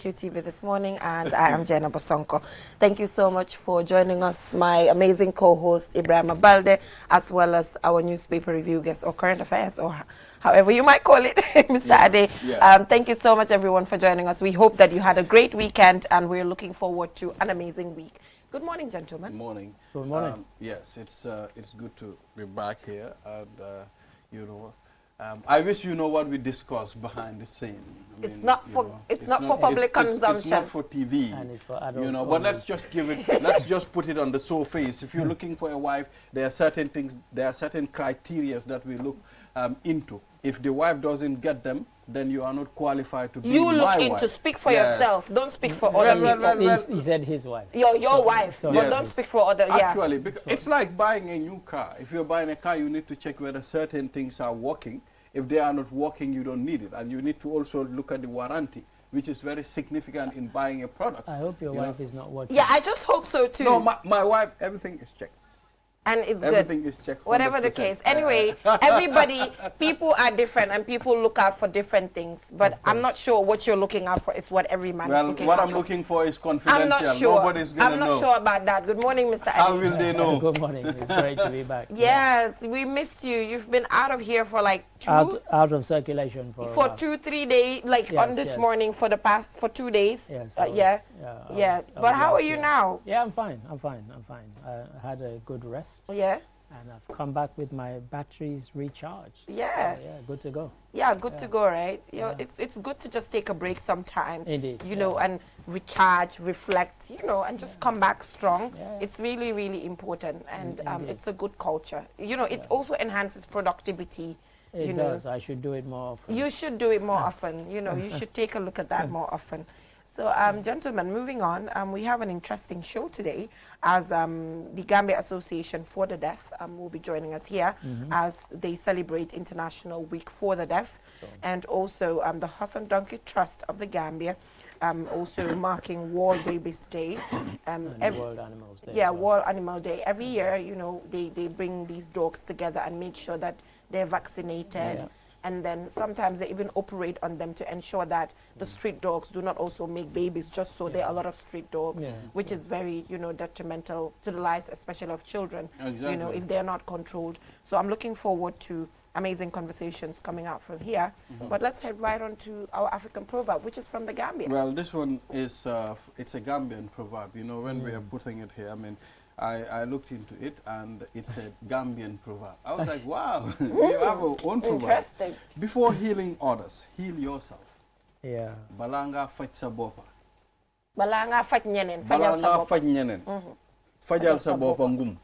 QTV this morning, and I am Jenna Bosonko. Thank you so much for joining us, my amazing co-host Ibrahim Abalde, as well as our newspaper review guest or current affairs, or however you might call it, Mr. Ade. Thank you so much, everyone, for joining us. We hope that you had a great weekend, and we're looking forward to an amazing week. Good morning, gentlemen. Good morning. Good morning. Yes, it's good to be back here, and you know, I wish you know what we discussed behind the scene. It's not for public consumption. It's not for TV. And it's for adults. You know, but let's just give it. Let's just put it on the surface. If you're looking for a wife, there are certain things. There are certain criteria that we look into. If the wife doesn't get them, then you are not qualified to be my wife. You look into, speak for yourself. Don't speak for other people. He said his wife. Your wife, so but don't speak for other. Actually, because it's like buying a new car. If you're buying a car, you need to check whether certain things are working. If they are not working, you don't need it. And you need to also look at the warranty, which is very significant in buying a product. I hope your wife is not working. Yeah, I just hope so too. No, my wife, everything is checked. And it's Everything good. is checked. Whatever 100%. the case. Anyway, everybody, people are different and people look out for different things. But I'm not sure what you're looking out for is what every man is looking out for. What I'm looking for is confidential. I'm not sure. Nobody's going to know. I'm not sure about that. Good morning, Mr. How Adi. will they know? Good morning. It's great to be back. Yes, we missed you. You've been out of here for like out of circulation for 2-3 days, like on this morning for 2 days. Yes. But how are you now? Yeah, I'm fine. I had a good rest. Yeah. And I've come back with my batteries recharged. Yeah. So, good to go. Yeah, good to go, right? You know, it's good to just take a break sometimes. Indeed. You know, and recharge, reflect, you know, and just come back strong. Yeah. It's really, really important. And it's a good culture. You know, it also enhances productivity. It does. I should do it more often. You should do it more often. You know, you should take a look at that more often. So, gentlemen, moving on, we have an interesting show today as the Gambia Association for the Deaf will be joining us here as they celebrate International Week for the Deaf, and also the Hassan Donkey Trust of the Gambia, also marking World Rabies Day. World Animals Day. Yeah, World Animal Day. Every year, you know, they bring these dogs together and make sure that they're vaccinated. Yeah. And then sometimes they even operate on them to ensure that the street dogs do not also make babies, just so there are a lot of street dogs, which is very, you know, detrimental to the lives, especially of children, you know, if they're not controlled. So I'm looking forward to amazing conversations coming out from here. But let's head right on to our African proverb, which is from the Gambia. Well, this one is, it's a Gambian proverb. You know, when we are putting it here, I mean, I looked into it, and it's a Gambian proverb. I was like, wow, you have our own proverb. Interesting. Before healing others, heal yourself. Yeah. Balanga faj sa bopa. Balanga faj ñeneen. Balanga faj ñeneen. Fajal sa bopa ngum.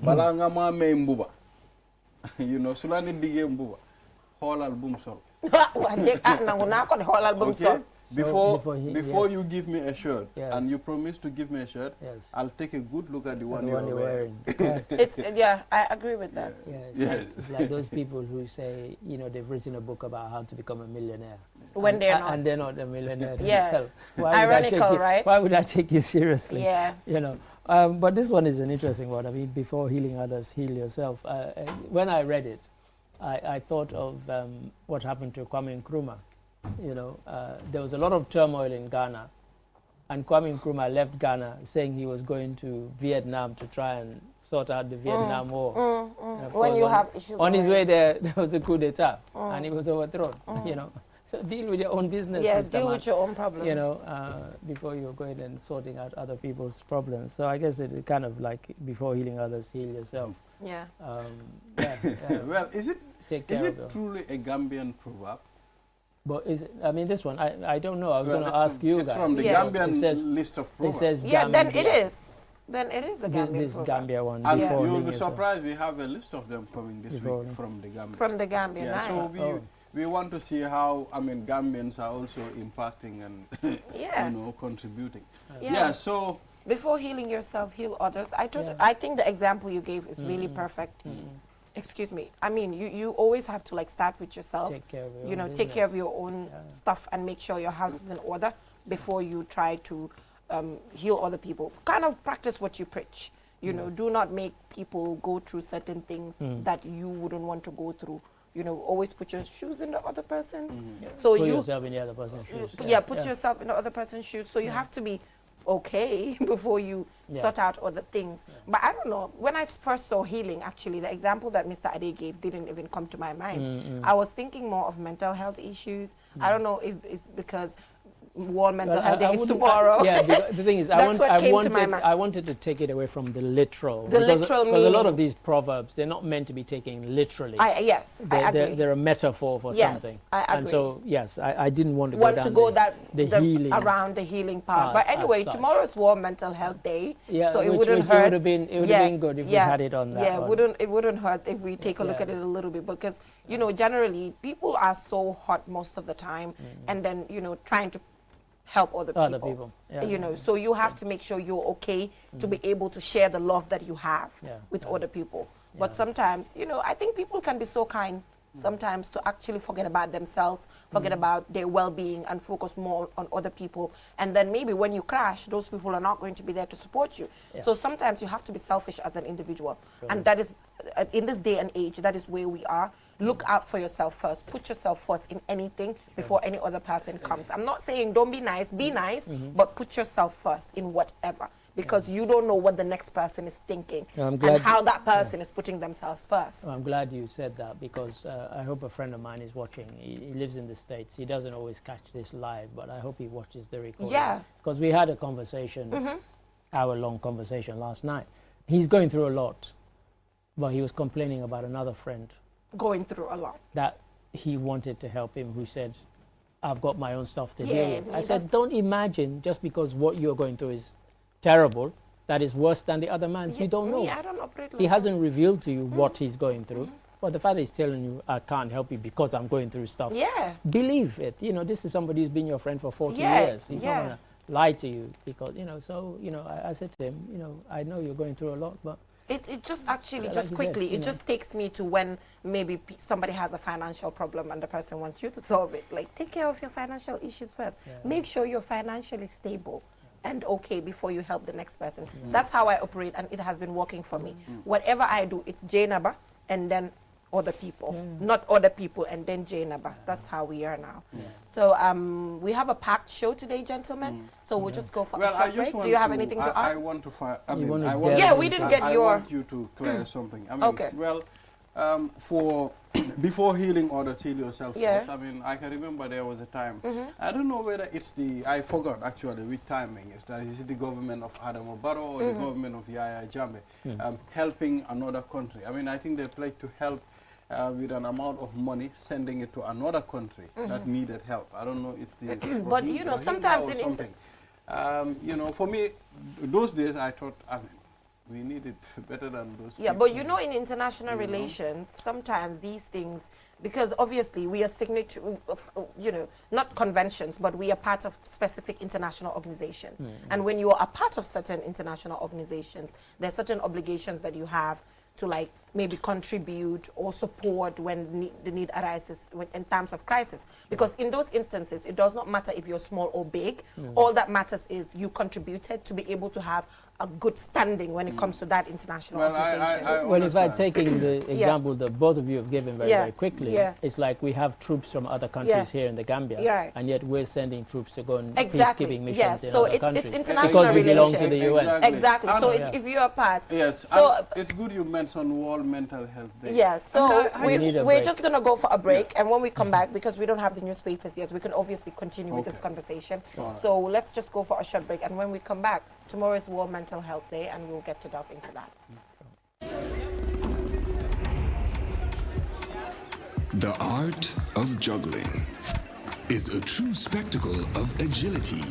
Balanga ma may mbuba. You know, su la nit digee mbuba, xoolal bum sol. Wax dëgg nangu naa ko de xoolal bum sol. Before you give me a shirt, and you promise to give me a shirt, I'll take a good look at the one you're wearing. I agree with that. It's like those people who say, you know, they've written a book about how to become a millionaire. When they're not. And they're not a millionaire themselves. Ironical, right? Why would I take you seriously? Yeah. You know. But this one is an interesting one. I mean, before healing others, heal yourself. When I read it, I thought of what happened to Kwame Nkrumah. You know, there was a lot of turmoil in Ghana, and Kwame Nkrumah left Ghana saying he was going to Vietnam to try and sort out the Vietnam War. When you have issues. On his way there was a coup d'etat, and he was overthrown. You know, so deal with your own business. Yeah, Mr. deal Man, with your own problems. you know, before you're going and sorting out other people's problems. So I guess it kind of like before healing others, heal yourself. Yeah. Well, is it truly a Gambian proverb? But is it, I mean, this one, I don't know. I was going to ask you guys. It's from the Gambian list of proverbs. It says then it is. Then it is a Gambian this proverb. Gambia one. And you will be surprised, we have a list of them coming this Before week from the Gambia. From the Gambia, nice. So we want to see how, I mean, Gambians are also impacting and, you know, contributing. So... Before healing yourself, heal others. I think the example you gave is really perfect. Excuse me. I mean, you always have to like start with yourself. Take care of your you know, own take care of business. your own stuff and make sure your house is in order before you try to heal other people. Kind of practice what you preach. You know, do not make people go through certain things that you wouldn't want to go through. always put your shoes in the other person's. So Put you yourself in the other person's shoes. put yourself in the other person's shoes. So you have to be okay before you sort out other things. But I don't know. When I first saw healing, actually, the example that Mr. Ade gave didn't even come to my mind. I was thinking more of mental health issues. I don't know if it's because World Mental Health Day is tomorrow. Yeah, the thing is, That's what came to my mind. I wanted to take it away from the literal. Literal because meaning. a lot of these proverbs, they're not meant to be taken literally. Yes, I agree. They're a metaphor for something. I agree. And so, yes, I didn't want to want go to down go healing. around the healing part. But anyway, tomorrow's World Mental Health Day, so it wouldn't hurt. It would have been good if we had it on that. Yeah, it wouldn't hurt if we take a look at it a little bit, because generally people are so hot most of the time, and then trying to help other people. So you have to make sure you're okay to be able to share the love that you have with other people. But sometimes, I think people can be so kind sometimes to actually forget about themselves, forget about their well-being, and focus more on other people. And then maybe when you crash, those people are not going to be there to support you. So sometimes you have to be selfish as an individual. And that is, in this day and age, that is where we are. Look out for yourself first. Put yourself first in anything before any other person comes. I'm not saying don't be nice, but put yourself first in whatever, because you don't know what the next person is thinking and how that person is putting themselves first. I'm glad you said that, because I hope a friend of mine is watching. He lives in the States. He doesn't always catch this live, but I hope he watches the recording. Yeah. Because we had a conversation, hour-long conversation last night. He's going through a lot, but he was complaining about another friend going through a lot that he wanted to help him, who said, I've got my own stuff to deal with. I said, don't imagine just because what you're going through is terrible, that is worse than the other man's. You don't know. I don't operate like he hasn't revealed to you what he's going through. But the fact that he's telling you, I can't help you because I'm going through stuff. Yeah. Believe it. This is somebody who's been your friend for 40 years. He's not going to lie to you because, I said to him, I know you're going through a lot, but it just actually, just quickly, it just takes me to when maybe somebody has a financial problem and the person wants you to solve it. Like, take care of your financial issues first. Make sure you're financially stable and okay before you help the next person. That's how I operate, and it has been working for me. Whatever I do, it's Jainaba and then other people, not other people and then Jainaba. That's how we are now. So we have a packed show today, gentlemen. So we'll just go for a short break. Do you have anything to add? I want to find. We didn't get your. I want you to clear something. I mean, well, before healing others, heal yourself first. I mean, I can remember there was a time. I don't know whether it's I forgot actually which timing is that. Is it the government of Adama Barrow or the government of Yaya Jammeh helping another country? I mean, I think they pledged to help with an amount of money, sending it to another country that needed help. I don't know, it's the but sometimes in for me, those days I thought, we need it better than those people. But in international relations, sometimes these things, because obviously we are signatory, not conventions, but we are part of specific international organizations. And when you are a part of certain international organizations, there's certain obligations that you have to maybe contribute or support when the need arises in times of crisis. Because in those instances, it does not matter if you're small or big. All that matters is you contributed to be able to have a good standing when it comes to that international organization. Well, if I'm taking the example that both of you have given very quickly, it's like we have troops from other countries here in the Gambia, and yet we're sending troops to go on peacekeeping missions in other countries. It's international because we belong to the UN. Exactly. So if you're a part. Yes. So it's good you mentioned World Mental Health Day. Yes. So we're just going to go for a break, and when we come back, because we don't have the newspapers yet, we can obviously continue with this conversation. So let's just go for a short break, and when we come back, tomorrow is World Mental Health Day, and we'll get to delve into that. The art of juggling is a true spectacle of agility,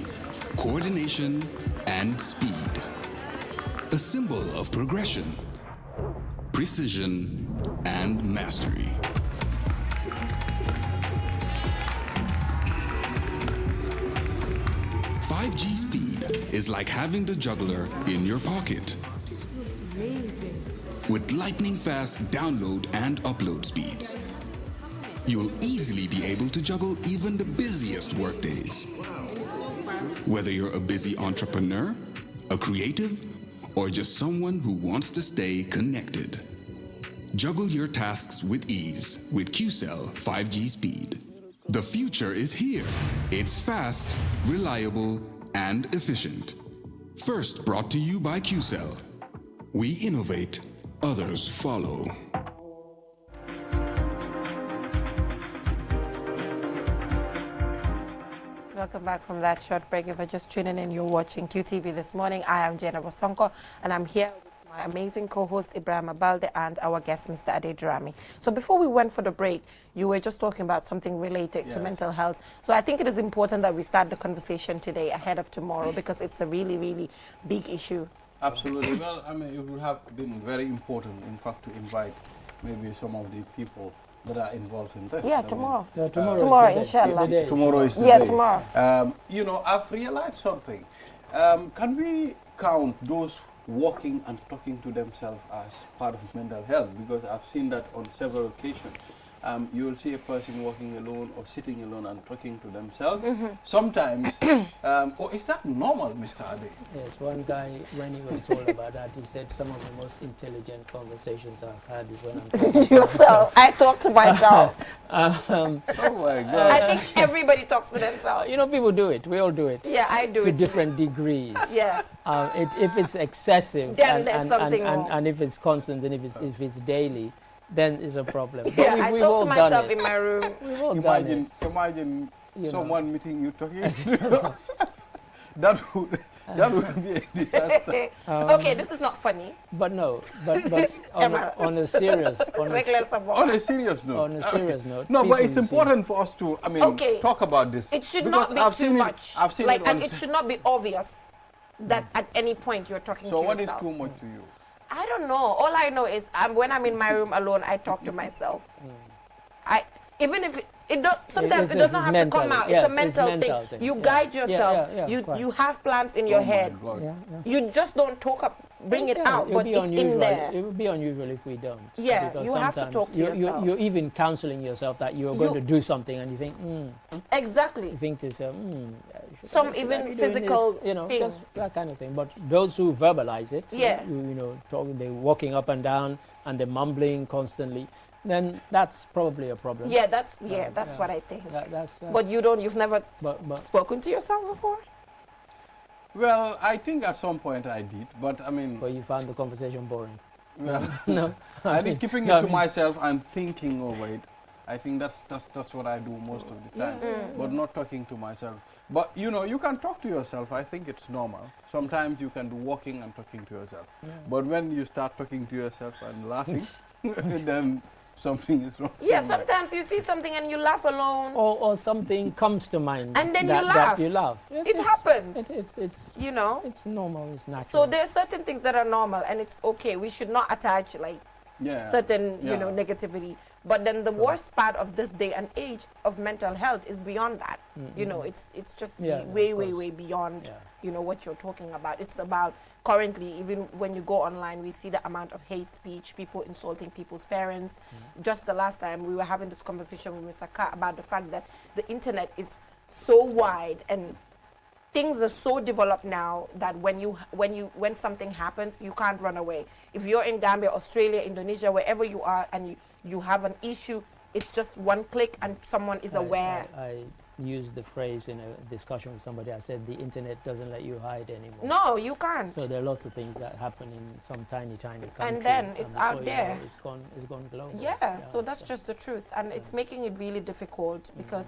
coordination, and speed. A symbol of progression, precision, and mastery. "5G speed is like having the juggler in your pocket. With lightning-fast download and upload speeds, you'll easily be able to juggle even the busiest workdays. Whether you're a busy entrepreneur, a creative, or just someone who wants to stay connected, Juggle your tasks with ease with QCell 5G speed. The future is here. It's fast, reliable, and efficient. First brought to you by QCell. We innovate, others follow. Welcome back from that short break. If you're just tuning in, you're watching QTV This Morning. I am Jenna Bosonko, and I'm here with my amazing co-host Ibrahim Abalde and our guest, Mr. Adedrami. So before we went for the break, you were just talking about something related to mental health. So I think it is important that we start the conversation today ahead of tomorrow because it's a really, really big issue. Absolutely. Well, I mean, it would have been very important, in fact, to invite maybe some of the people that are involved in this. Yeah, tomorrow. Tomorrow, Inshallah. Tomorrow is the Yeah, day. tomorrow. You know, I've realized something. Can we count those walking and talking to themselves as part of mental health? Because I've seen that on several occasions. You will see a person walking alone or sitting alone and talking to themselves. Sometimes, or is that normal, Mr. Ade? Yes, one guy, when he was told about that, he said some of the most intelligent conversations I've had is when I'm talking to Yourself. I talk to myself. Oh my God. I think everybody talks to themselves. You know, people do it. We all do it. Yeah, I do to it. different degrees. Yeah. If it's excessive Then there's something wrong. and if it's constant and if it's daily, then it's a problem. But Yeah, I we've talk all to done myself it. in my room. We've all done it. Imagine You know. someone meeting you talking to yourself. That would be a disaster. Okay, this is not funny. But no, but on a serious On a serious note. on a serious note. No, but people it's you see- important for us to, I mean, Okay. talk about this. It should Because not be I've too seen much. I've seen like, it on and it should not be obvious that at any point you're talking So to what is yourself. too much to you? I don't know. All I know is when I'm in my room alone, I talk to myself. Even if it don't, sometimes it It's doesn't have to come mental. out. Yes, it's a mental it's mental thing. You Yeah. guide yourself. quite. You have plans in your Oh my head. God. Yeah, yeah. You just don't bring it out, It would but be it's unusual. in there. It would be unusual if we don't. Yeah, because you have to sometimes talk to yourself. You're even counseling yourself that you're going to do something, and you think, Exactly. you think to yourself, Some even physical you know, things. just that kind of thing. But those who verbalize it, Yeah. you know, they're walking up and down and they're mumbling constantly, then that's probably a problem. Yeah, that's Yeah. what I think. That's But you've never but spoken to yourself before? Well, I think at some point I did, but I mean, but you found the conversation boring. well, No, I think keeping no, it to myself and thinking over it. I think that's what I do most of the time, but not talking to myself. But you know, you can talk to yourself. I think it's normal. Sometimes you can do walking and talking to yourself. But when you start talking to yourself and laughing, then something is wrong. Yeah, somewhere. sometimes you see something and you laugh alone. or something comes to mind, And then that, you that laugh. you laugh. It happens. It's You know? it's normal. It's natural. So there's certain things that are normal and it's okay. We should not attach like Yeah. certain, Yeah. negativity. But then the worst part of this day and age of mental health is beyond that. You know, it's just Yeah, way, of way, course. way beyond, Yeah. what you're talking about. It's about currently, even when you go online, we see the amount of hate speech, people insulting people's parents. Just the last time we were having this conversation with Mr. Ka about the fact that the internet is so wide and things are so developed now that when something happens, you can't run away. If you're in Gambia, Australia, Indonesia, wherever you are, and you have an issue, it's just one click and someone is aware. I used the phrase in a discussion with somebody. I said the internet doesn't let you hide anymore. No, you can't. So there are lots of things that happen in some tiny country. And then it's before out you there. know, it's gone global. Yeah, so that's just the truth. And it's making it really difficult because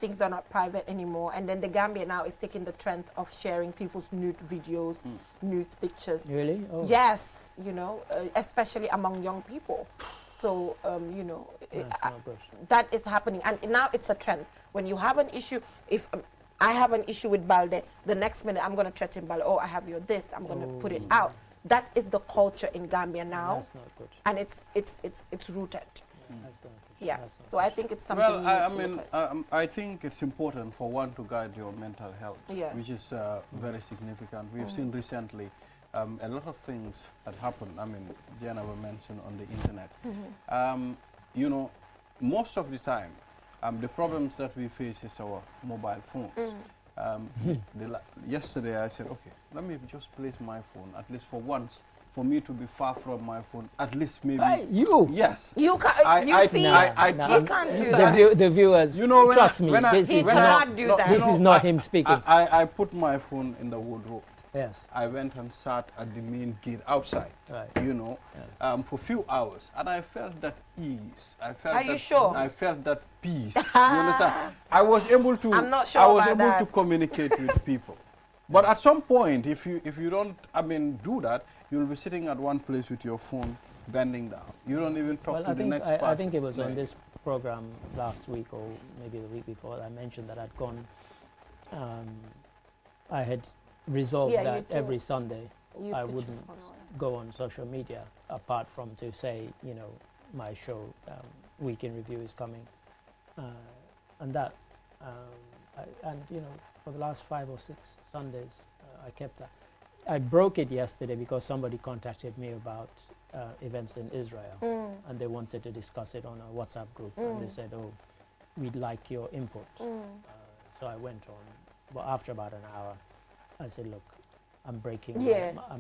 things are not private anymore. And then the Gambia now is taking the trend of sharing people's nude videos, nude pictures. Really? Oh, Yes, especially among young people. So, that's not good. that is happening. And now it's a trend. When you have an issue, if I have an issue with Balde, the next minute I'm going to threaten Balde, oh, I have your this, I'm going to put it out. That is the culture in Gambia now. That's not good. And it's rooted. That's not good. Yeah. That's not So I think it's something Well, we I need to mean, look at. I think it's important for one to guide your mental health, Yeah. which is very significant. We've seen recently a lot of things that happen. I mean, Jenna mentioned on the internet. You know, most of the time, the problems that we face is our mobile phones. Yesterday I said, okay, let me just place my phone, at least for once, for me to be far from my phone, at least maybe. Hey, you. Yes. You can't. I see, No, he can't do the, that. the viewers, You know, when trust I- me, when I- this He is when not, cannot do no, that. this is not him speaking. I put my phone in the wardrobe. Yes, I went and sat at the main gate outside, right. you know, for a few hours, and I felt that ease. I felt Are that, you sure? I felt that peace. You understand? I was able to. I'm not sure I was about able that. to communicate with people. But at some point, if you don't, do that, you'll be sitting at one place with your phone, bending down. You don't even talk Well, to I the think next person. I think it was on Like- this program last week or maybe the week before. I mentioned that I'd gone. I had resolved Yeah, you that told- every Sunday You I put your wouldn't phone on. go on social media apart from to say, you know, my show Week in Review is coming, and that and you know, for the last 5 or 6 Sundays I kept that. I broke it yesterday because somebody contacted me about events in Israel, and they wanted to discuss it on a WhatsApp group, and they said, oh, we'd like your input. So I went on, but after about an hour I said, look, I'm breaking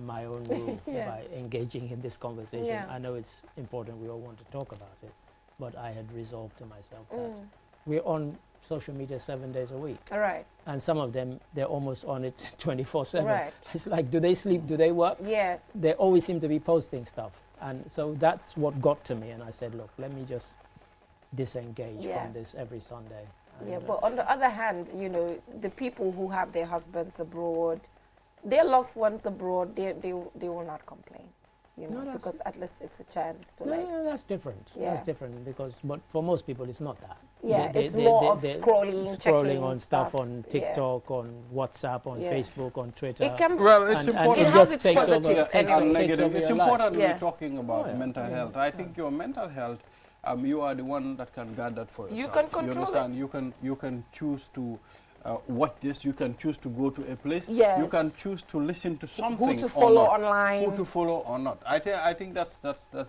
my own rule by engaging in this conversation. Yeah. I know it's important, we all want to talk about it, but I had resolved to myself that we're on social media 7 days a week, All right. and some of them, they're almost on it 24/7. Right. It's like, do they sleep, do they work? Yeah. They always seem to be posting stuff, and so that's what got to me, and I said, look, let me just disengage from this every Sunday. And, Yeah, but on the other hand, you know, the people who have their husbands abroad, their loved ones abroad, they will not complain, you know, No, that's- because at least it's a chance to no, like, no, that's different. Yeah. That's different because, but for most people, it's not that. yeah, it's more of scrolling, checking on stuff stuff. on Yeah. TikTok, on WhatsApp, on Yeah. Facebook, on Twitter. It can, Well, it's and important. It it has just its takes over, positives takes, anyway. takes negative. over It's your important life. Yeah. we're talking about Oh, yeah. mental health. I think your mental health, you are the one that can guard that for yourself. You can control it. understand? You can choose to watch this. You can choose to go to a place. Yes. You can choose to listen to something. to or follow not. online. Who to follow or not. I think that's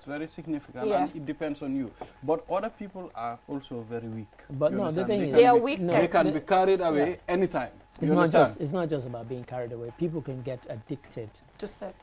very significant, Yeah. and it depends on you. But other people are also very weak. But You no, the understand? thing They is, can They are be- weak. They can the- be carried away anytime. It's You not understand? it's not just about being carried away. People can get addicted, to set.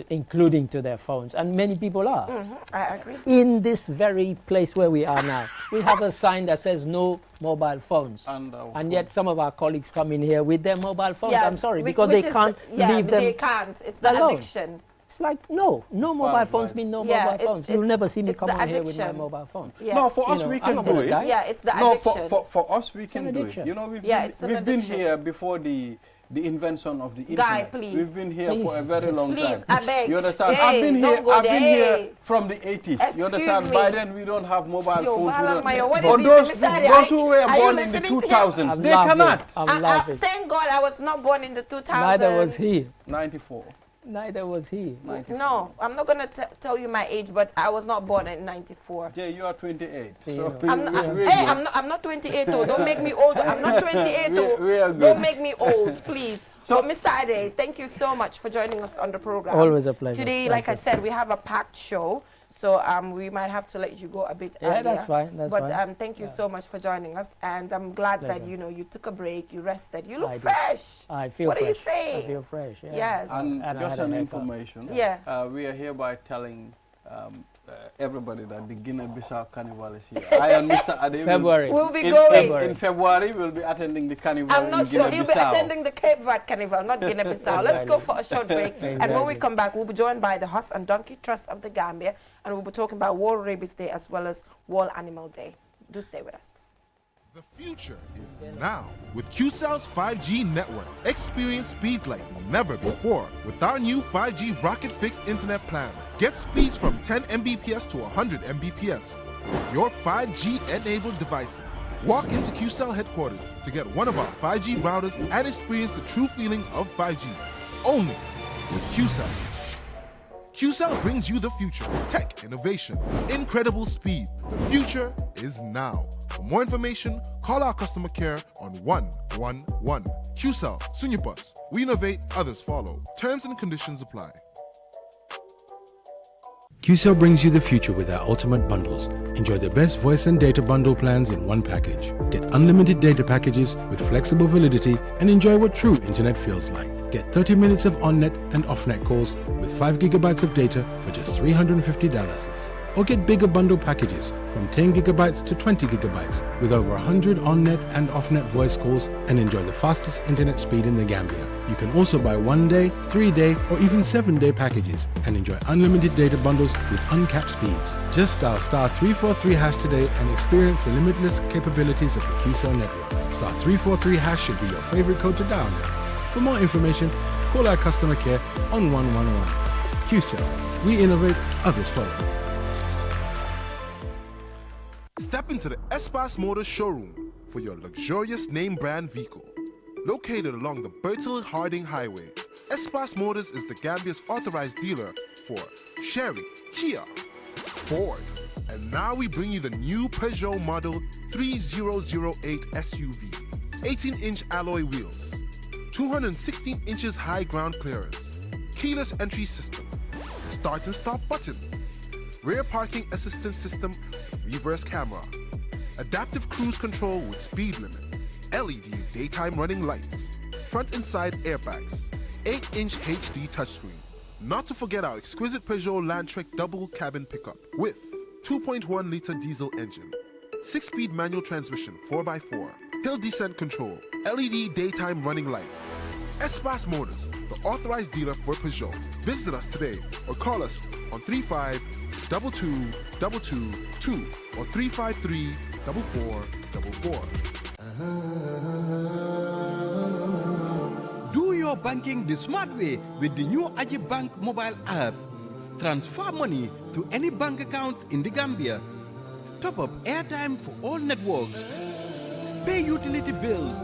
including to their phones, and many people are. I agree. In this very place where we are now, we have a sign that says no mobile phones. And yet some of our colleagues come in here with their mobile phones. I'm sorry, because they can't leave them. They can't. It's the alone. addiction. It's like, no mobile phones right. mean no Yeah, mobile it's- phones. You'll it's- never see me it's come the on here with my addiction. mobile phone. Yeah. No, for You us know, we I'm can not do gonna it. die. Yeah, it's the No, addiction. for us we an can do it. addiction. You know, Yeah, it's an we've been addiction. here before the invention of the Guy, internet. please. We've been here for a very long Please, time. I beg. You understand? Hey, I've been here. don't go I've been there. here from the 80s. Excuse You understand? me. By then we don't have mobile Yo, phones. We Bala don't. Mayo, what But is those, this, Mr. those who were Are you born in the listening to him? 2000s, I'm they laughing. cannot. I'm laughing. Thank God I was not born in the 2000s. Neither was he. 94. Neither was he. No, I'm not going to tell you my age, but I was not born in 94. Jay, you are 28. See, So you know. Hey, I'm not 28 though. Don't make me old. I'm not 28 though. We are good. Don't make me old, please. So- So, Mr. Ade, thank you so much for joining us on the program. Always a pleasure. Today, Thank like I you. said, we have a packed show, so we might have to let you go a bit earlier. Yeah, that's fine. That's but fine. thank you so much for joining us, and I'm glad that Pleasure. you took a break, you rested, you look I did. fresh. I feel What are you fresh. saying? I feel fresh. Yeah. Yes. And I just had a an haircut. information. Yeah. We are hereby telling everybody that the Guinea-Bissau Carnival is here. I and Mr. Ade will- February. We'll be in, going. in February, we'll be attending the carnival I'm not in sure. He'll be Guinea-Bissau. attending the Cape Verde Carnival, not Guinea-Bissau. Let's go for a short break. And when we Exactly. come back, we'll be joined by the Horse and Donkey Trust of the Gambia, and we'll be talking about World Rabies Day as well as World Animal Day. Do stay with us. The future is now with QCell's 5G network. Experience speeds like never before with our new 5G Rocket Fixed Internet plan. Get speeds from 10 Mbps to 100 Mbps. Your 5G-enabled devices. Walk into QCell headquarters to get one of our 5G routers and experience the true feeling of 5G. Only with QCell. QCell brings you the future. Tech, innovation, incredible speed. The future is now. For more information, call our customer care on 111. QCell, Sunyabus. We innovate, others follow. Terms and conditions apply. QCell brings you the future with our ultimate bundles. Enjoy the best voice and data bundle plans in one package. Get unlimited data packages with flexible validity and enjoy what true internet feels like. Get 30 minutes of on-net and off-net calls with 5 gigabytes of data for just $350. Or get bigger bundle packages from 10 gigabytes to 20 gigabytes with over 100 on-net and off-net voice calls and enjoy the fastest internet speed in the Gambia. You can also buy 1-day, 3-day or even 7-day packages and enjoy unlimited data bundles with uncapped speeds. Just dial *343# today and experience the limitless capabilities of the QCell network. *343# should be your favorite code to dial now. For more information, call our customer care on 111. QCell, we innovate, others follow. Step into the Espas Motors showroom for your luxurious name brand vehicle. Located along the Bertil Harding Highway, Espas Motors is the Gambia's authorized dealer for Chery, Kia, Ford, and now we bring you the new Peugeot Model 3008 SUV. 18-inch alloy wheels, 216 inches high ground clearance, keyless entry system, start and stop button, rear parking assistance system with reverse camera, adaptive cruise control with speed limit, LED daytime running lights, front and side airbags, 8-inch HD touchscreen. Not to forget our exquisite Peugeot Landtrek double cabin pickup with 2.1-liter diesel engine, 6-speed manual transmission 4x4, hill descent control, LED daytime running lights. Espas Motors, the authorized dealer for Peugeot. Visit us today or call us on 35-2222 or 353-4444. Do your banking the smart way with the new Ajib Bank mobile app. Transfer money to any bank account in the Gambia. Top up airtime for all networks. Pay utility bills.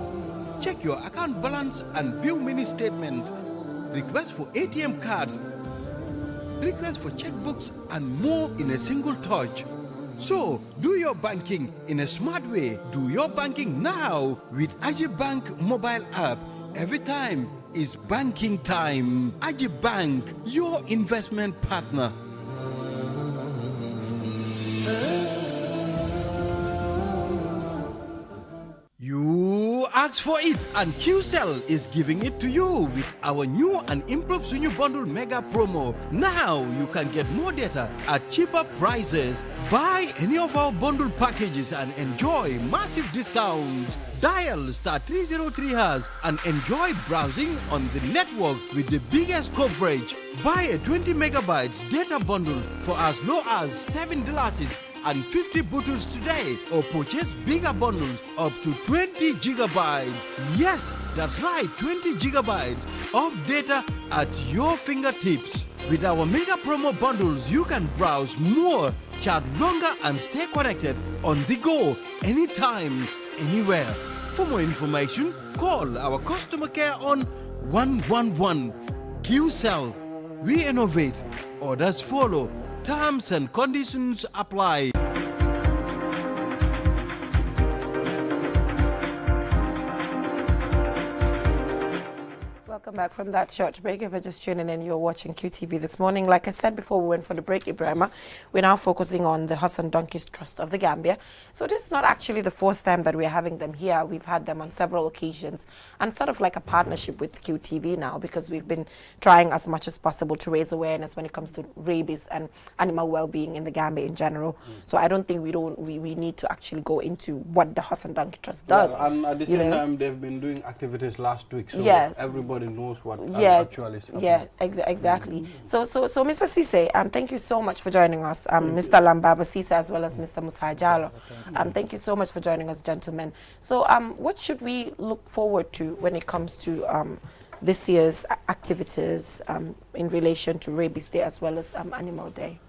Check your account balance and view mini statements. Request for ATM cards. Request for checkbooks and more in a single touch. So, do your banking in a smart way. Do your banking now with Ajib Bank mobile app. Every time is banking time. Ajib Bank, your investment partner. You asked for it, and QCell is giving it to you with our new and improved Sunyu Bundle Mega Promo. Now you can get more data at cheaper prices. Buy any of our bundle packages and enjoy massive discounts. Dial *303# and enjoy browsing on the network with the biggest coverage. Buy a 20 megabytes data bundle for as low as $7 and 50 bottles today, or purchase bigger bundles up to 20 gigabytes. Yes, that's right, 20 gigabytes of data at your fingertips. With our mega promo bundles, you can browse more, chat longer, and stay connected on the go, anytime, anywhere. For more information, call our customer care on 111. QCell, we innovate, others follow. Terms and conditions apply. Welcome back from that short break. If you're just tuning in, you're watching QTV this morning. Like I said before we went for the break, Ibrahima, we're now focusing on the Hassan Donkeys Trust of the Gambia. So this is not actually the first time that we're having them here. We've had them on several occasions, and sort of like a partnership with QTV now, because we've been trying as much as possible to raise awareness when it comes to rabies and animal well-being in the Gambia in general. So I don't think we need to actually go into what the Hassan Donkey Trust does. Yeah, and at the same time, they've been doing activities last week, so yes, everybody knows what actually is happening. Yeah, exactly. So Mr. Cisse, thank you so much for joining us. Mr. Lambaba Cisse as well as Mr. Musa Jalo. Thank you so much for joining us, gentlemen. So what should we look forward to when it comes to this year's activities in relation to Rabies Day as well as Animal Day?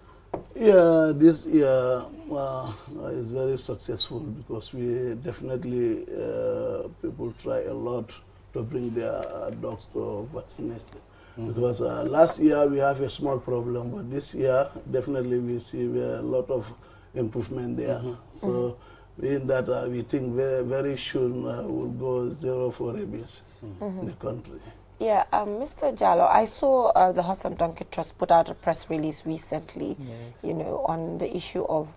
Yeah, this year is very successful because we definitely, people try a lot to bring their dogs to vaccination. Because last year we have a small problem, but this year definitely we see a lot of improvement there. So in that we think very soon we'll go zero for rabies in the country. Yeah, Mr. Jallo, I saw the Hassan Donkey Trust put out a press release recently, on the issue of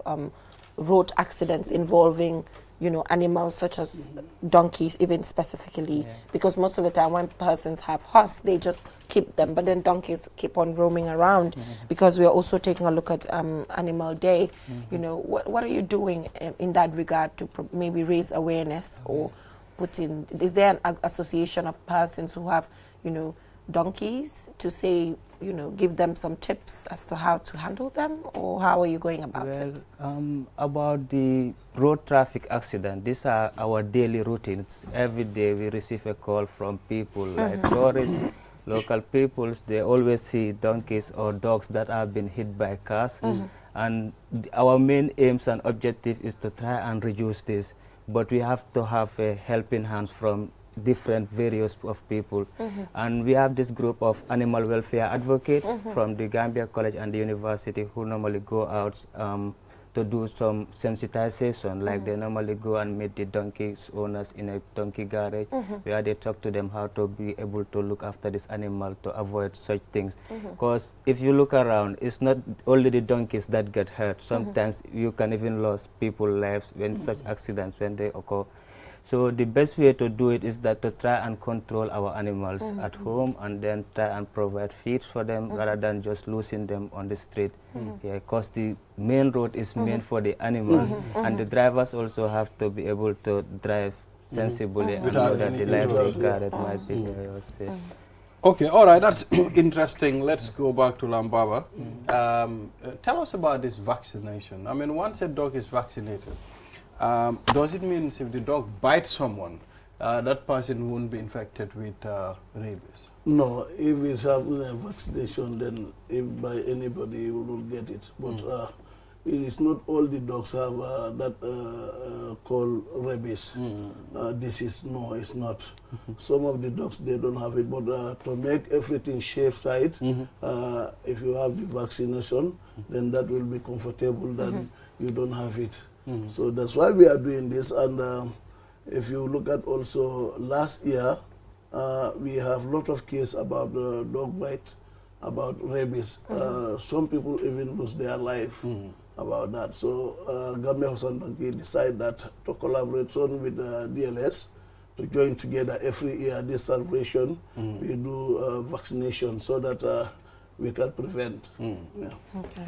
road accidents involving, you know, animals such as donkeys, even specifically, because most of the time when persons have horse, they just keep them, but then donkeys keep on roaming around. Because we are also taking a look at Animal Day. You know, what are you doing in that regard to maybe raise awareness or put in? Is there an association of persons who have, you know, donkeys to say, you know, give them some tips as to how to handle them, or how are you going about it? About the road traffic accident, these are our daily routines. Every day we receive a call from people like tourists, local peoples. They always see donkeys or dogs that have been hit by cars. And our main aims and objective is to try and reduce this. But we have to have a helping hands from different various of people. And we have this group of animal welfare advocates from the Gambia College and the university who normally go out to do some sensitization, like they normally go and meet the donkey owners in a donkey garage, where they talk to them how to be able to look after this animal to avoid such things. Because if you look around, it's not only the donkeys that get hurt. Sometimes you can even lose people's lives when such accidents, when they occur. So the best way to do it is that to try and control our animals at home, and then try and provide feeds for them rather than just losing them on the street. Yeah, because the main road is meant for the animals, and the drivers also have to be able to drive sensibly and know that the life they carried might be safe. Okay, all right, that's interesting. Let's go back to Lambaba. Tell us about this vaccination. I mean, once a dog is vaccinated, does it mean if the dog bites someone, that person won't be infected with rabies? No, if it's having a vaccination, then if by anybody, you will get it. But it is not all the dogs have that called rabies disease. No, it's not. Some of the dogs, they don't have it. But to make everything safe side, if you have the vaccination, then that will be comfortable that you don't have it. So that's why we are doing this. And if you look at also last year, we have a lot of cases about dog bite, about rabies. Some people even lose their life about that. So Gambia Horse and Donkey decided that to collaborate with DLS to join together every year this celebration. We do vaccination so that we can prevent.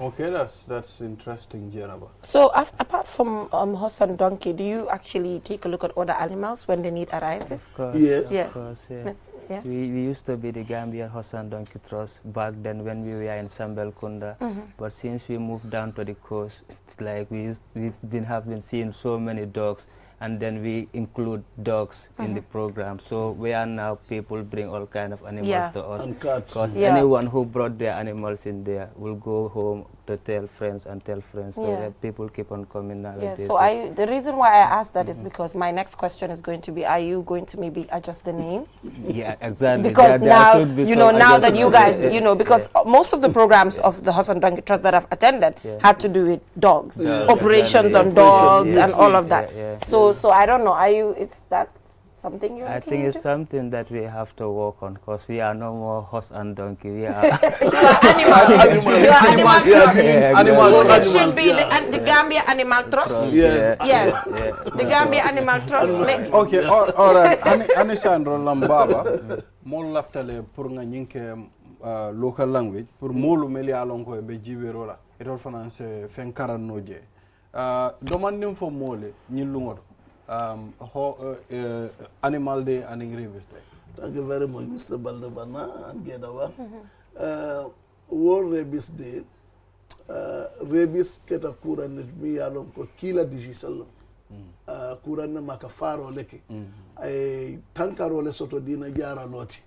Okay, that's interesting, Jeraba. So apart from horse and donkey, do you actually take a look at other animals when the need arises? Of course, Yes. of course, yeah. Yeah. We used to be the Gambian Horse and Donkey Trust back then when we were in Sambel Kunda. But since we moved down to the coast, it's like we've been seeing so many dogs, and then we include dogs in the program. So we are now, people bring all kind of animals to us. And cats. Because anyone who brought their animals in there will go home to tell friends and tell friends. So that people keep on coming now. So the reason why I asked that is because my next question is going to be, are you going to maybe adjust the name? Yeah, exactly. Because now, you know, now that you guys, you know, because most of the programs of the Horse and Donkey Trust that I've attended had to do with dogs, operations on dogs and all of that. So I don't know, is that something you're I looking think into? it's something that we have to work on, because we are no more horse and donkey. We are animal trust. Animal So it should be the Gambia Animal Trust. Yes. The Gambia Animal Trust. Okay, all right. Anisandro Lambaba, more laftale pour nga nyinke local language pour molu meli alonko be jiberola. It all finance fenkara noje. Domanding for mole nyilungo. Animal Day and Rabies Day. Thank you very much, Mr. Baldabana and Gedawa. World Rabies Day, rabies keta kura mi alon ko kila disease alon. Kura na makafaro leke. Ay tankaro le soto dina jara loti.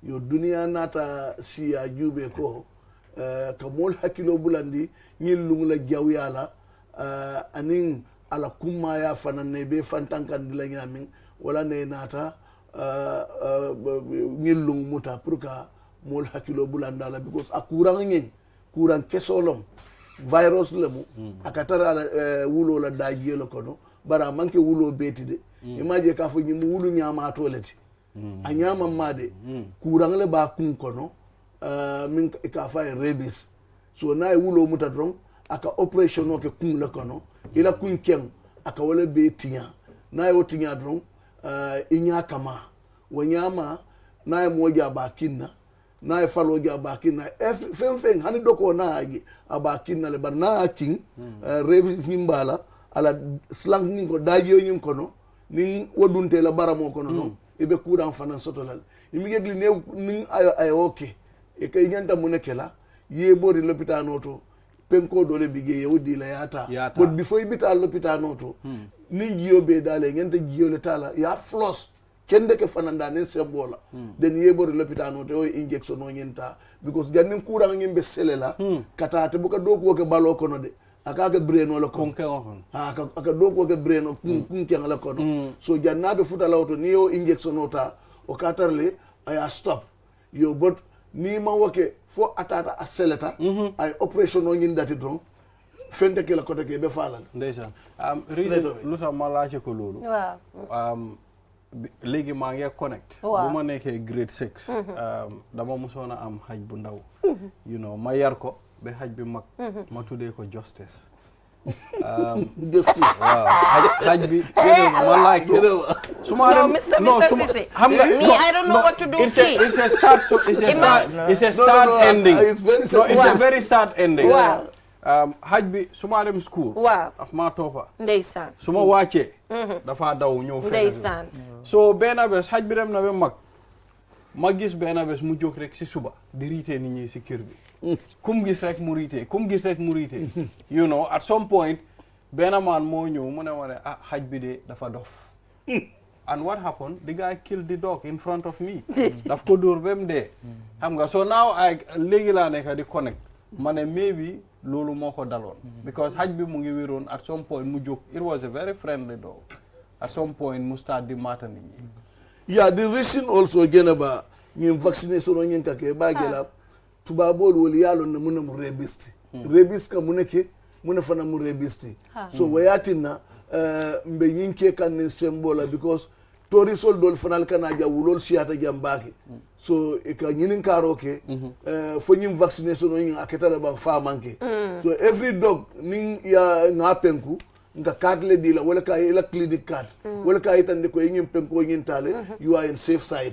Yo dunia nata siya jube ko kamol hakilo bulandi nyilung la jawyala aning ala kuma ya fana nebe fantankan dilanya min wala ne nata ngilung muta purka mol hakilo bulandala because akurang nyen kurang kesolom virus lemu akatara wulo la daji lo kono bara manke wulo betide imaje ka fo nyimu wulu nyama toleti anyama made kurang le ba kun kono min ka fa rabies so na wulo muta dron aka operation no ke kun la kono ila kun kem aka wala be tinya na yo tinya dron inya kama wanyama na moja bakinna na falo ja bakinna fen hani doko na agi abakinna le bar na king rabies nimbala ala slang ni ko dajo nyim kono nin wodunte la baramo kono no ibe kuran fanan sotolal immediately ne nin ay okay e kay nyanta munekela ye bori l'hôpital noto penko dole bige yewdi la yata but before ibita l'hôpital noto nin jiyo be dale nyanta jiyo le tala ya floss kende ke fananda nen sembola den ye bori l'hôpital noto o injection no nyenta because jannin kuran nyimbe selela kata te buka doko ke balo kono de aka brain wala konke on aka doko ke brain o kunke ngala kono so jannabe futa lawto ni yo injection nota o katarle aya stop yo but ni ma wake fo atata a seleta ay operation o ngin dati dron fende ke la kote ke be falal ndeysaan lu tax ma laajte ko loolu léegi maa ngi connect bu ma nekkee grade 6 dama mosoon a am xaj bu ndaw you know ma yar ko ba xaj bi mag ma tuddee ko justice justice waaw xaj bi ma laaj ko suma dem no suma xam nga me I don't know what to do it's a sad ending it's a very sad ending xaj bi suma dem school af ma toppa ndeysaan suma wàccee dafa daw ñëw fekk ndeysaan so benn bés xaj bi dem na ba mag ma gis benn bés mu jóg rek si suba di riitee nit ñi si kër bi kum gis rek mu riitee you know at some point benn man moo ñëw mu ne ma ne xaj bi de dafa dof and what happened the guy killed the dog in front of me daf ko dóor ba mu dee xam nga so now léegi laa nekk di connect ma ne maybe loolu moo ko daloon because xaj bi mu ngi wéroon at some point mu jóg it was a very friendly dog at some point mu start di maata nit ñi the reason also genaba ñim vaccination o ñen kake ba gela tubabol wol yalo na munam rabies ka muneke muna fana mu rabies so wayatina mbe yinke kan ne sembola because tori sol dol fanal kana ja wulol siata jambaki so e ka nyinin karoke fo nyim vaccination o ñin aketala ba fa manke so every dog nin ya ngapenku nga card le dila wala ka ila clinic card wala ka itande ko yim penko nyin tale you are in safe side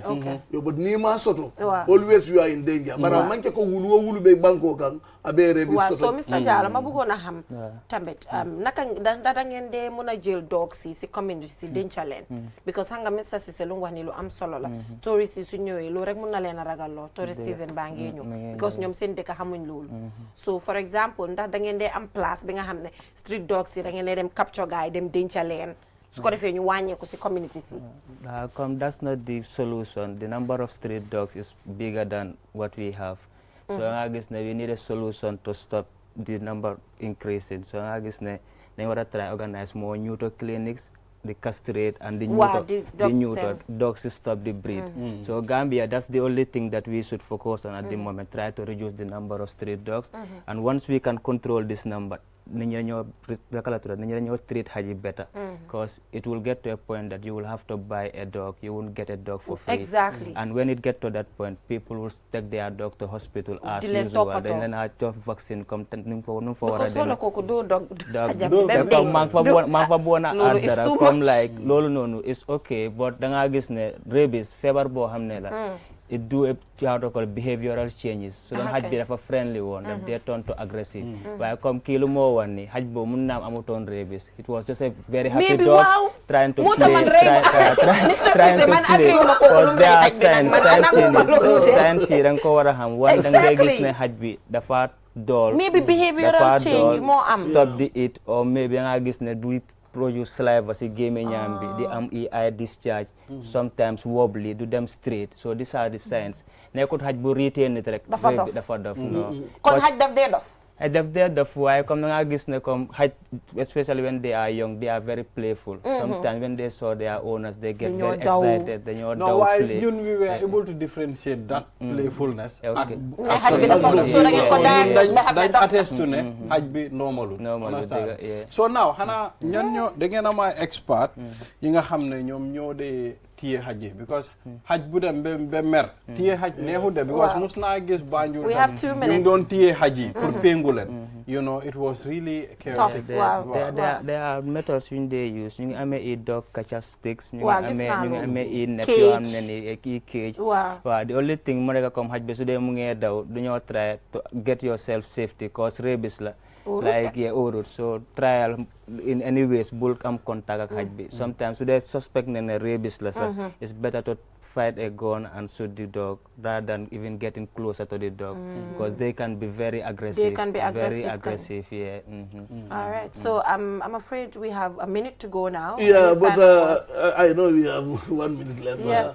yo but ni ma soto always you are in danger bara manke ko wulu be banko kan abe rebi soto so Mr. Jala ma bëggoon a xam tamit naka da ngeen de mën a jël dog si community si denca leen because hanga Mr. Cissé lu wax ni lu am solo la tourist yi su ñëwee lu rek mën na leen a ragal loo tourist season baa ngi ñëw because ñoom seen dëkk xamuñ loolu so for example ndax da ngeen de am place bi nga xam ne street dogs yi da ngeen de dem capture guy dem denca leen su ko defee ñu wàññeeku si community si come that's not the solution. The number of street dogs is bigger than what we have. So I guess we need a solution to stop the number increasing. So I guess we want to try organize more neuter clinics, the castrate and the neuter dogs to stop the breed. So Gambia, that's the only thing that we should focus on at the moment. Try to reduce the number of street dogs, and once we can control this number, treat Haji better, because it will get to a point that you will have to buy a dog, you won't get a dog for free. Exactly. And when it gets to that point, people will take their dog to hospital as usual. Then I have vaccine come it's okay, but rabies, fever it do a behavioral changes. So don't have a friendly one, that they turn to aggressive. But I come kill more one, rabies. It was just a very happy dog trying to play. Trying to play. Because there are signs here and cover ham. One the fat doll. Maybe behavioral change more stop the eat, or maybe I guess do it produce saliva si game nyambi, the EI discharge, sometimes wobbly, do them straight. So these are the signs. Ne could have retain it like the father. No. Kon haj daf de dof. Daf de dof why come nga gis ne come especially when they are young, they are very playful. Sometimes when they saw their owners, they get very excited. They know no, why we were able to differentiate that playfulness. Okay. That attest to ne haj bi normal. So now hana ñan ñoo da ngeen am ay expert yi nga xam ne ñoom ñoo de tiye haji because haj bu dem be mer tiye haj nehude because musna gis Banjul we have 2 minutes ñu don tiye haji pour pengulen you know it was really chaotic. There are methods which they use ñu ngi amé dog catcher sticks ñu ngi amé net yo amné ni cage the only thing mo rek comme haj be su dé mu ngi daw duñu try to get yourself safety cause rabies la like so trial in any ways bulk am contact ak haj bi sometimes so they suspect ne rabies la it's better to fight a gun and shoot the dog rather than even getting closer to the dog because they can be very aggressive. They can be very aggressive. Yeah. All right. So I'm afraid we have a minute to go now. Yeah, but I know we have 1 minute left. Yeah.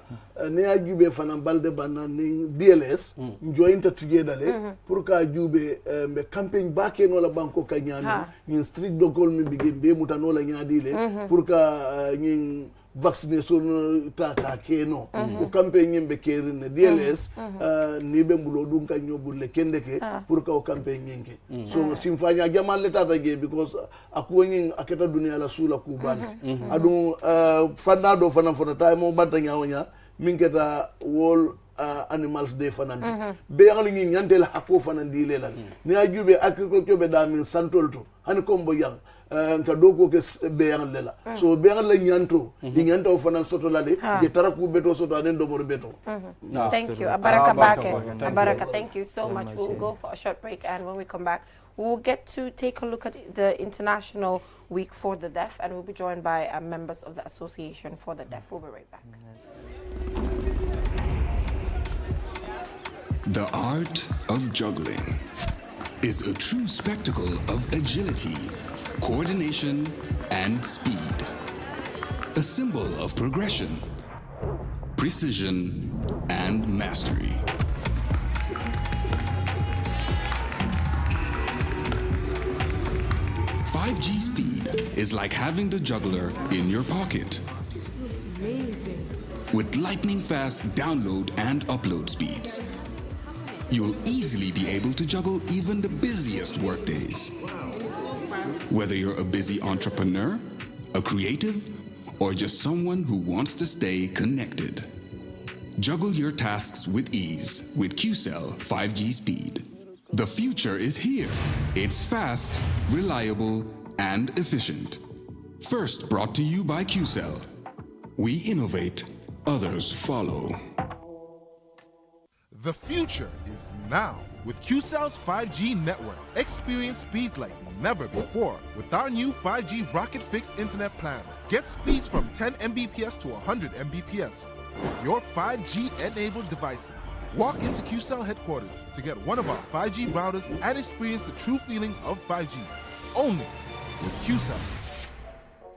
Ne jube fana balde bana ni DLS join together le pour ka jube be campaign baake no la banko ka nyami ni street dogol mi bigin be mutano la nyadi le pour ka ni vaccination ta ka keno ko campaign nyimbe kerine DLS ni be mbulo dum ka nyobulle kendeke pour ka o campaign nyinke so simfanya jamal leta ta ge because akoni aketa dunia la sula ku banti adu fanda do fana fota tay mo banta nyawonya minketa wall animals day fanandi be yang ngi nyantel hakko fanandi lelal ni ajube agriculture be da min santolto hani kombo yang ka doko ke be yang lela so be yang la nyanto di nyanto fanan soto la de taraku beto soto anen do mor beto. Thank you Abaraka Bake. Abaraka, thank you so much. We'll go for a short break and when we come back we'll get to take a look at the International Week for the Deaf and we'll be joined by members of the Association for the Deaf. We'll be right back. The art of juggling is a true spectacle of agility, coordination, and speed. A symbol of progression, precision, and mastery. .5G speed is like having the juggler in your pocket. With lightning-fast download and upload speeds, you'll easily be able to juggle even the busiest workdays. Whether you're a busy entrepreneur, a creative, or just someone who wants to stay connected. Juggle your tasks with ease with QCell 5G speed. The future is here. It's fast, reliable, and efficient. First brought to you by QCell. We innovate, others follow. The future is now. With QCell's 5G network, experience speeds like never before with our new 5G Rocket Fixed Internet plan. Get speeds from 10 Mbps to 100 Mbps. Your 5G-enabled devices. Walk into QCell headquarters to get one of our 5G routers and experience the true feeling of 5G. Only with QCell.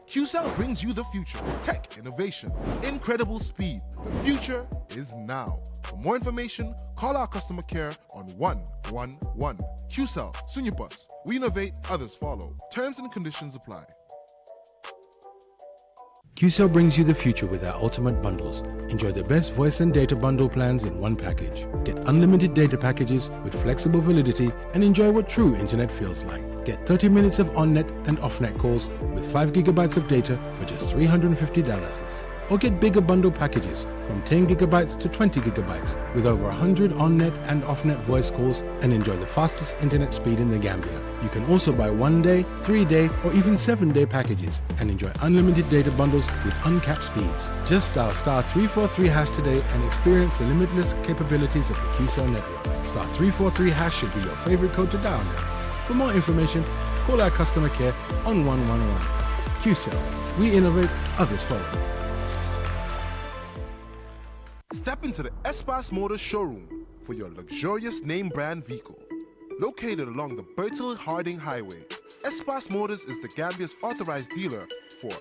QCell brings you the future. Tech, innovation, incredible speed. The future is now. For more information, call our customer care on 111. QCell, Sunyapus. We innovate, others follow. Terms and conditions apply. QCell brings you the future with our ultimate bundles. Enjoy the best voice and data bundle plans in one package. Get unlimited data packages with flexible validity and enjoy what true internet feels like. Get 30 minutes of on-net and off-net calls with 5 gigabytes of data for just $350. Or get bigger bundle packages from 10 gigabytes to 20 gigabytes with over 100 on-net and off-net voice calls and enjoy the fastest internet speed in the Gambia. You can also buy 1-day, 3-day, or even 7-day packages and enjoy unlimited data bundles with uncapped speeds. Just dial *343# today and experience the limitless capabilities of the QCell network. *343# should be your favorite code to dial now. For more information, call our customer care on 111. QCell. We innovate, others follow. Step into the Espas Motors showroom for your luxurious name brand vehicle. Located along the Bertil Harding Highway, Espas Motors is the Gambia's authorized dealer for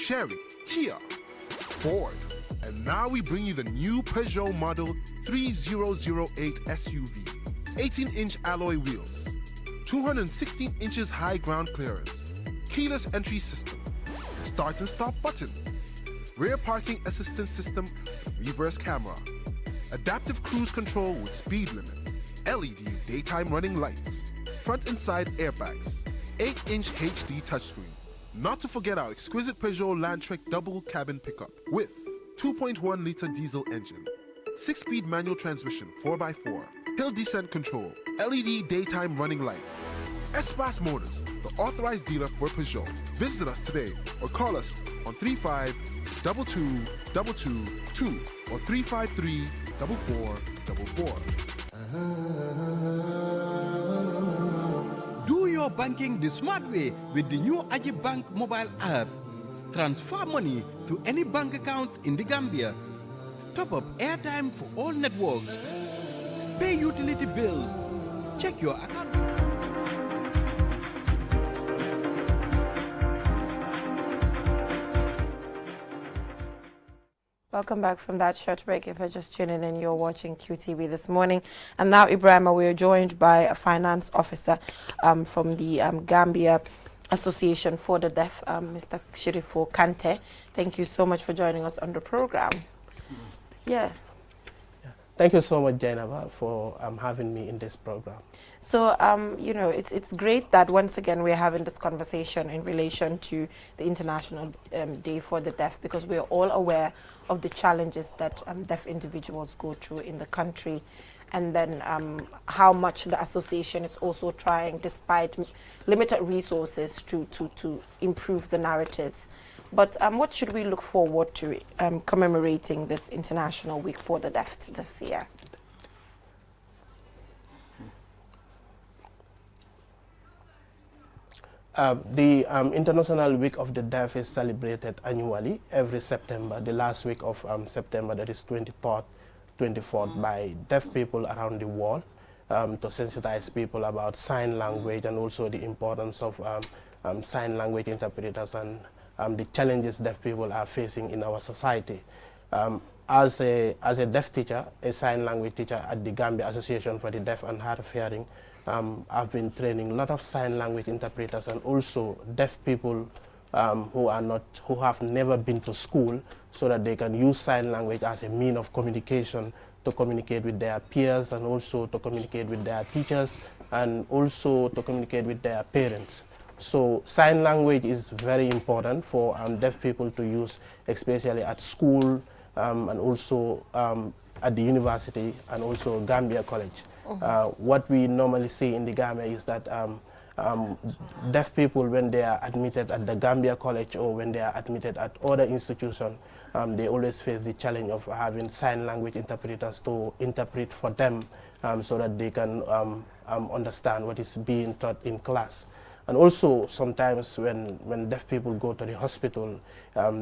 Chery, Kia, Ford, and now we bring you the new Peugeot model 3008 SUV. 18-inch alloy wheels, 216 inches high ground clearance, keyless entry system, start and stop button, rear parking assistance system with reverse camera, adaptive cruise control with speed limit, LED daytime running lights, front and side airbags, 8-inch HD touchscreen. Not to forget our exquisite Peugeot Landtrek double cabin pickup with 2.1-liter diesel engine, 6-speed manual transmission 4x4, hill descent control, LED daytime running lights. Espace Motors, the authorized dealer for Peugeot. Visit us today or call us on 35-2222 or 353-4444. Do your banking the smart way with the new Ajib Bank mobile app. Transfer money to any bank account in the Gambia. Top up airtime for all networks. Pay utility bills. Check your account. Welcome back from that short break. If you're just tuning in, you're watching QTV this morning. And now, Ibrahima, we are joined by a finance officer from the Gambia Association for the Deaf, Mr. Shirifo Kante. Thank you so much for joining us on the program. Yeah. Thank you so much, Jainaba, for having me in this program. So, you know, it's great that once again we're having this conversation in relation to the International Day for the Deaf, because we're all aware of the challenges that deaf individuals go through in the country, and then how much the association is also trying, despite limited resources, to improve the narratives. But what should we look forward to commemorating this International Week for the Deaf this year? The International Week of the Deaf is celebrated annually every September, the last week of September, that is 23rd, 24th, by deaf people around the world to sensitize people about sign language and also the importance of sign language interpreters and the challenges deaf people are facing in our society. As a deaf teacher, a sign language teacher at the Gambia Association for the Deaf and Hard of Hearing, I've been training a lot of sign language interpreters and also deaf people who have never been to school, so that they can use sign language as a means of communication to communicate with their peers and also to communicate with their teachers and also to communicate with their parents. So sign language is very important for deaf people to use, especially at school and also at the university and also Gambia College. What we normally see in the Gambia is that deaf people, when they are admitted at the Gambia College or when they are admitted at other institutions, they always face the challenge of having sign language interpreters to interpret for them so that they can understand what is being taught in class. And also, sometimes when deaf people go to the hospital,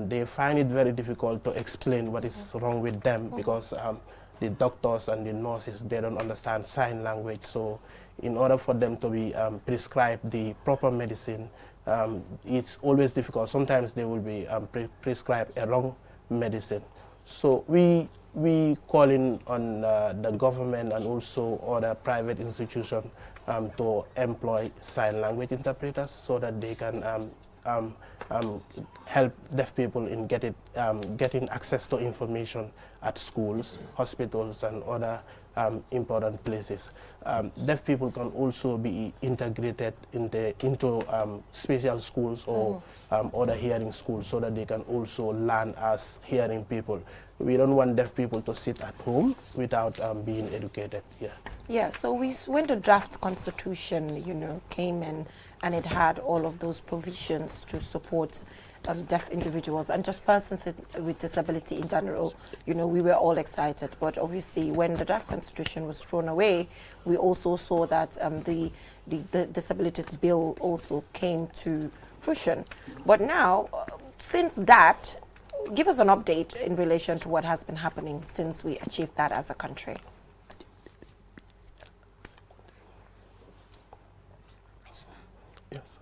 they find it very difficult to explain what is wrong with them because the doctors and the nurses, they don't understand sign language. So in order for them to be prescribed the proper medicine, it's always difficult. Sometimes they will be prescribed a wrong medicine. So we calling on the government and also other private institutions to employ sign language interpreters so that they can help deaf people in getting access to information at schools, hospitals, and other important places. Deaf people can also be integrated into special schools or other hearing schools so that they can also learn as hearing people. We don't want deaf people to sit at home without being educated. Yeah, so when the draft constitution, you know, came in and it had all of those provisions to support deaf individuals and just persons with disability in general, you know, we were all excited. But obviously, when the draft constitution was thrown away, we also saw that the disabilities bill also came to fruition. But now, since that, give us an update in relation to what has been happening since we achieved that as a country. Yes.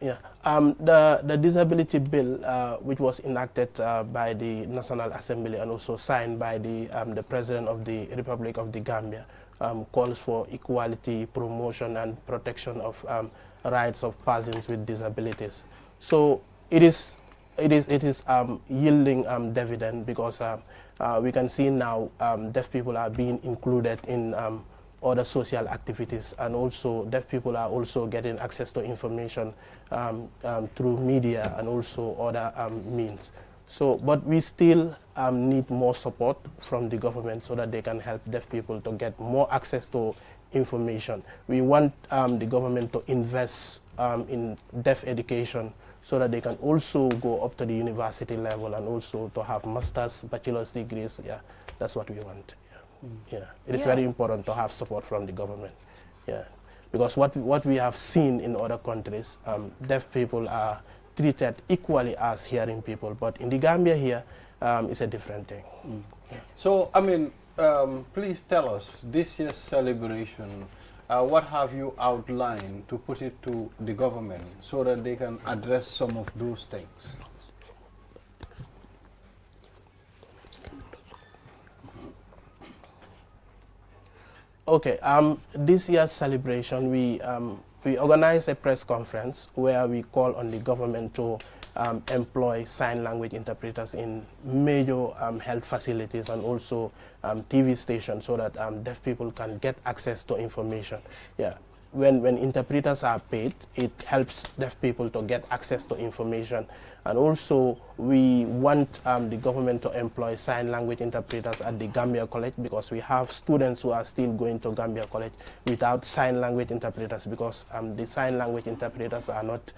Yeah. The disability bill, which was enacted by the National Assembly and also signed by the President of the Republic of the Gambia, calls for equality, promotion, and protection of rights of persons with disabilities. So it is yielding dividend because we can see now deaf people are being included in other social activities, and also deaf people are also getting access to information through media and also other means. So, but we still need more support from the government so that they can help deaf people to get more access to information. We want the government to invest in deaf education so that they can also go up to the university level and also to have master's, bachelor's degrees. Yeah, that's what we want. Yeah, it is very important to have support from the government. Yeah, because what we have seen in other countries, deaf people are treated equally as hearing people, but in the Gambia here, it's a different thing. So, I mean, please tell us, this year's celebration, what have you outlined to put it to the government so that they can address some of those things? Okay, this year's celebration, we organized a press conference where we call on the government to employ sign language interpreters in major health facilities and also TV stations so that deaf people can get access to information. Yeah. When interpreters are paid, it helps deaf people to get access to information. And also, we want the government to employ sign language interpreters at the Gambia College because we have students who are still going to Gambia College without sign language interpreters because the sign language interpreters are not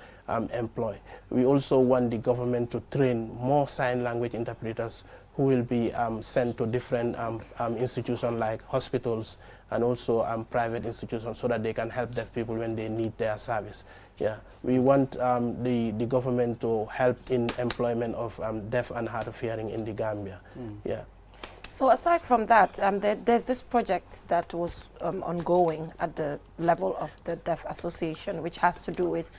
employed. We also want the government to train more sign language interpreters who will be sent to different institutions like hospitals and also private institutions so that they can help deaf people when they need their service. Yeah, we want the government to help in employment of deaf and hard of hearing in the Gambia. Yeah. So aside from that, there's this project that was ongoing at the level of the Deaf Association, which has to do with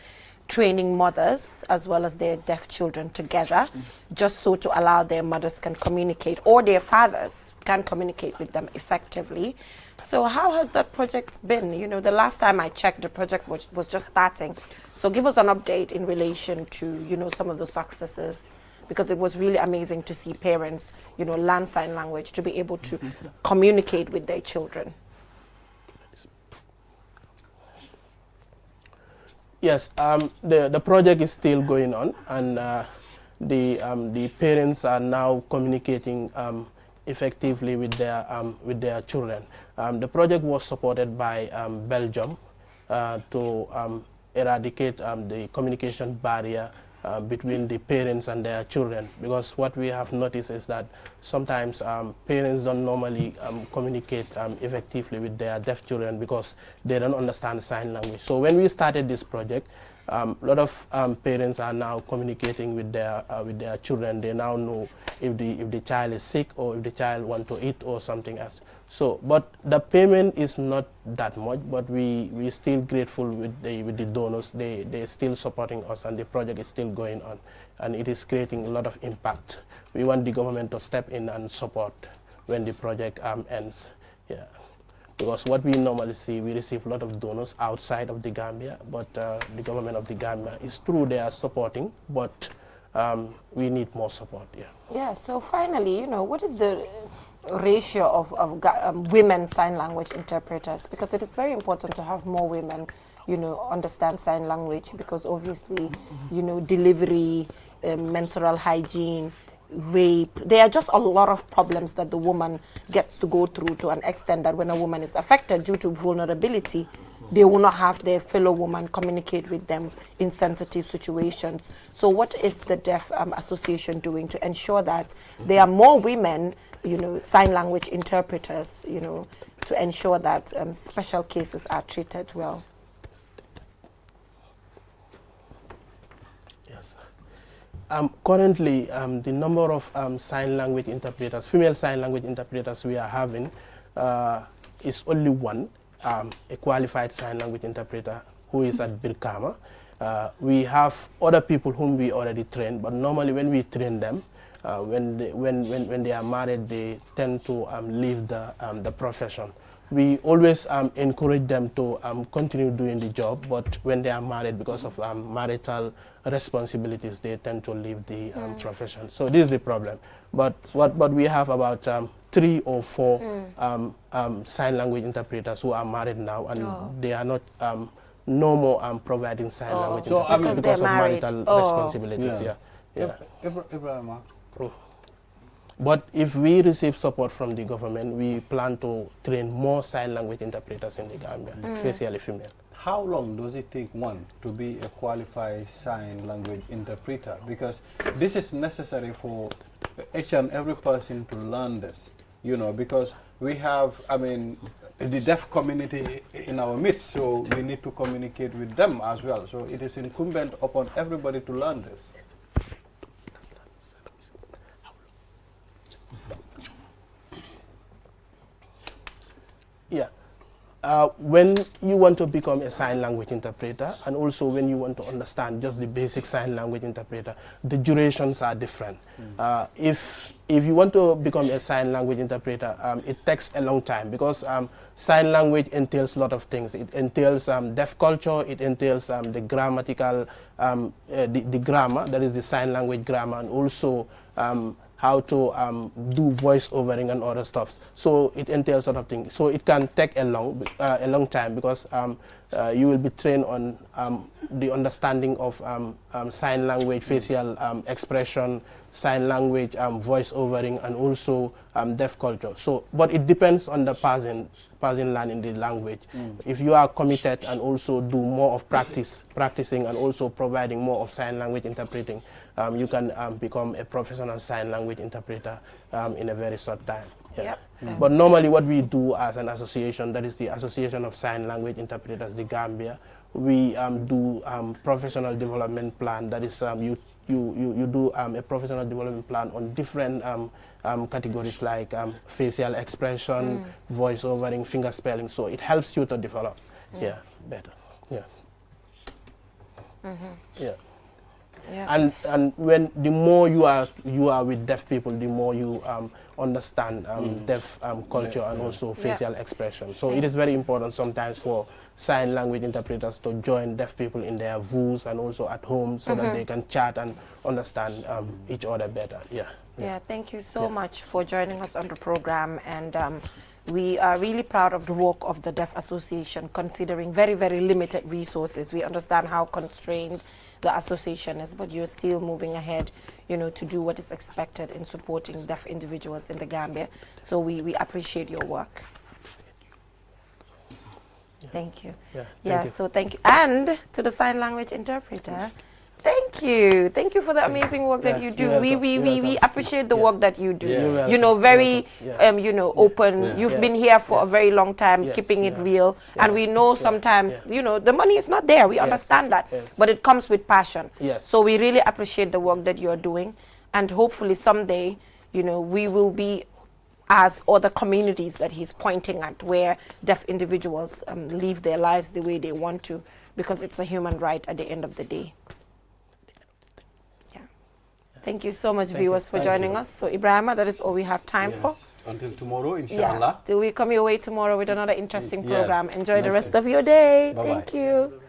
training mothers as well as their deaf children together, just so to allow their mothers can communicate or their fathers can communicate with them effectively. So how has that project been? You know, the last time I checked, the project was just starting. So give us an update in relation to, you know, some of the successes, because it was really amazing to see parents, you know, learn sign language to be able to communicate with their children. Yes, the project is still going on, and the parents are now communicating effectively with their children. The project was supported by Belgium to eradicate the communication barrier between the parents and their children, because what we have noticed is that sometimes parents don't normally communicate effectively with their deaf children because they don't understand sign language. So when we started this project, a lot of parents are now communicating with their children. They now know if the child is sick or if the child wants to eat or something else. So, but the payment is not that much, but we still grateful with the donors. They're still supporting us, and the project is still going on, and it is creating a lot of impact. We want the government to step in and support when the project ends. Yeah. Because what we normally see, we receive a lot of donors outside of the Gambia, but the government of the Gambia is true, they are supporting, but we need more support. Yeah. Yeah. So finally, you know, what is the ratio of women sign language interpreters? Because it is very important to have more women, you know, understand sign language, because obviously, you know, delivery, menstrual hygiene, rape, there are just a lot of problems that the woman gets to go through, to an extent that when a woman is affected due to vulnerability, they will not have their fellow woman communicate with them in sensitive situations. So what is the Deaf Association doing to ensure that there are more women, you know, sign language interpreters, you know, to ensure that special cases are treated well? Currently, the number of sign language interpreters, female sign language interpreters we are having is only one, a qualified sign language interpreter who is at Birkama. We have other people whom we already trained, but normally when we train them, when they are married, they tend to leave the profession. We always encourage them to continue doing the job, but when they are married, because of marital responsibilities, they tend to leave the profession. So this is the problem. But we have about 3 or 4 sign language interpreters who are married now, and they are not no more providing sign language interpreters because of marital responsibilities. Yeah. Ibrahim, But if we receive support from the government, we plan to train more sign language interpreters in the Gambia, especially female. How long does it take one to be a qualified sign language interpreter? Because this is necessary for each and every person to learn this, you know, because we have, I mean, the deaf community in our midst, so we need to communicate with them as well. So it is incumbent upon everybody to learn this. Yeah. When you want to become a sign language interpreter, and also when you want to understand just the basic sign language interpreter, the durations are different. If you want to become a sign language interpreter, it takes a long time, because sign language entails a lot of things. It entails deaf culture, it entails the grammatical, the grammar, that is the sign language grammar, and also how to do voice overing and other stuff. So it entails a lot of things. So it can take a long time, because you will be trained on the understanding of sign language, facial expression, sign language, voice overing, and also deaf culture. So, but it depends on the person learning the language. If you are committed and also do more of practicing and also providing more of sign language interpreting, you can become a professional sign language interpreter in a very short time. Yeah. Yep. But normally what we do as an association, that is the Association of Sign Language Interpreters, the Gambia, we do professional development plan. That is you do a professional development plan on different categories like facial expression, voice overing, finger spelling. So it helps you to develop, better. Yeah. Yeah. Yeah. And when the more you are with deaf people, the more you understand deaf culture and also facial expression. So it is very important sometimes for sign language interpreters to join deaf people in their VOOs and also at home, so that they can chat and understand each other better. Yeah, thank you so much for joining us on the program, and we are really proud of the work of the Deaf Association, considering very, very limited resources. We understand how constrained the association is, but you're still moving ahead, you know, to do what is expected in supporting deaf individuals in the Gambia. So we appreciate your work. Thank you. So thank you. And to the sign language interpreter, thank you. Thank you for the amazing work that you do. We appreciate the work that you do. You know, very, you know, open. You've been here for a very long time, keeping it real. And we know sometimes, you know, the money is not there. We understand that. But it comes with passion. So we really appreciate the work that you're doing. And hopefully someday, you know, we will be as other communities that he's pointing at, where deaf individuals live their lives the way they want to, because it's a human right at the end of the day. Thank you so much, viewers, for joining us. So, Ibrahima, that is all we have time for. Until tomorrow, inshallah. Till we come your way tomorrow with another interesting program. Enjoy the rest of your day. Bye-bye. Thank you.